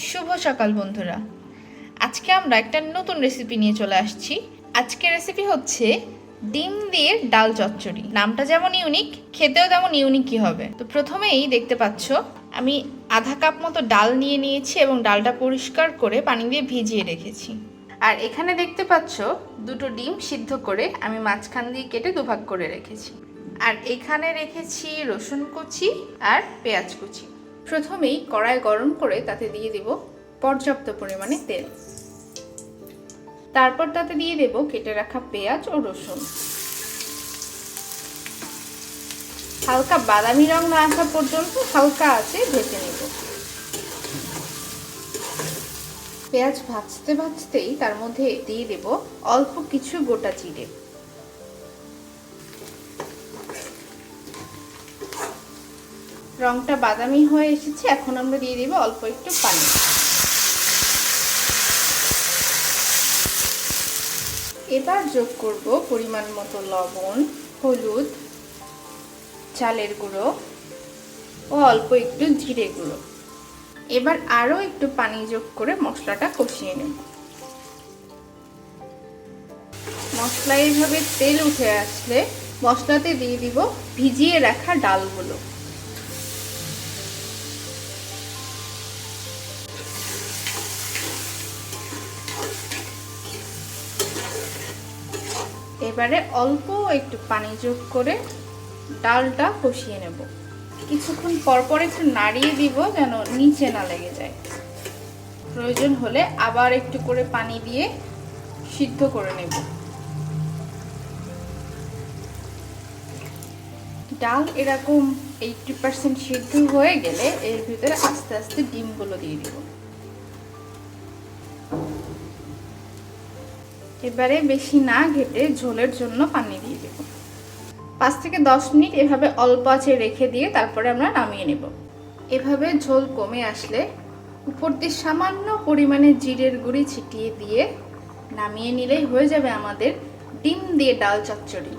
শুভ সকাল বন্ধুরা। আজকে আমরা একটা নতুন রেসিপি নিয়ে চলে আসছি। আজকের রেসিপি হচ্ছে ডিম দিয়ে ডাল চচ্চড়ি। নামটা যেমন ইউনিক, খেতেও তেমন ইউনিকই হবে। তো প্রথমেই দেখতে পাচ্ছ আমি আধা কাপ মতো ডাল নিয়ে নিয়েছি এবং ডালটা পরিষ্কার করে পানি দিয়ে ভিজিয়ে রেখেছি। আর এখানে দেখতে পাচ্ছ দুটো ডিম সিদ্ধ করে আমি মাঝখান দিয়ে কেটে দুভাগ করে রেখেছি। আর এখানে রেখেছি রসুন কুচি আর পেঁয়াজ কুচি। প্রথমেই কড়াই গরম করে তাতে দিয়ে দেব পর্যাপ্ত পরিমাণে তেল। তারপর তাতে দিয়ে দেব কেটে রাখা পেঁয়াজ ও রসুন। হালকা বাদামি রং না আসা পর্যন্ত হালকা আঁচে ভেজে নেব। পেঁয়াজ ভাজতে ভাজতেই তার মধ্যে দিয়ে দেব অল্প কিছু গোটা জিরে। রংটা বাদামি হয়ে এসেছে, এখন আমরা দিয়ে দিব অল্প একটু পানি। এবার যোগ করব পরিমাণ মতো লবণ, হলুদ, চালের গুঁড়ো ও অল্প একটু জিরে গুঁড়ো। এবার আরও একটু পানি যোগ করে মশলাটা কষিয়ে নেব। মশলা এইভাবে তেল উঠে আসলে মশলাতে দিয়ে দিব ভিজিয়ে রাখা ডালগুলো। এবারে অল্প একটু পানি যোগ করে ডালটা কষিয়ে নেব। কিছুক্ষণ পরপর একটু নাড়িয়ে দিব যেন নিচে না লেগে যায়। প্রয়োজন হলে আবার একটু করে পানি দিয়ে সিদ্ধ করে নেব। ডাল এরকম 80% সিদ্ধ হয়ে গেলে এর ভিতরে আস্তে আস্তে ডিমগুলো দিয়ে দিব। এবারে বেশি না ঘেটে ঝোলের জন্য পানি দিয়ে দেব। 5 থেকে 10 মিনিট এভাবে অল্প আঁচে রেখে দিয়ে তারপরে আমরা নামিয়ে নেব। এভাবে ঝোল কমে আসলে উপর দিয়ে সামান্য পরিমাণে জিরের গুঁড়ি ছিটিয়ে দিয়ে নামিয়ে নিলেই হয়ে যাবে আমাদের ডিম দিয়ে ডাল চচ্চড়ি।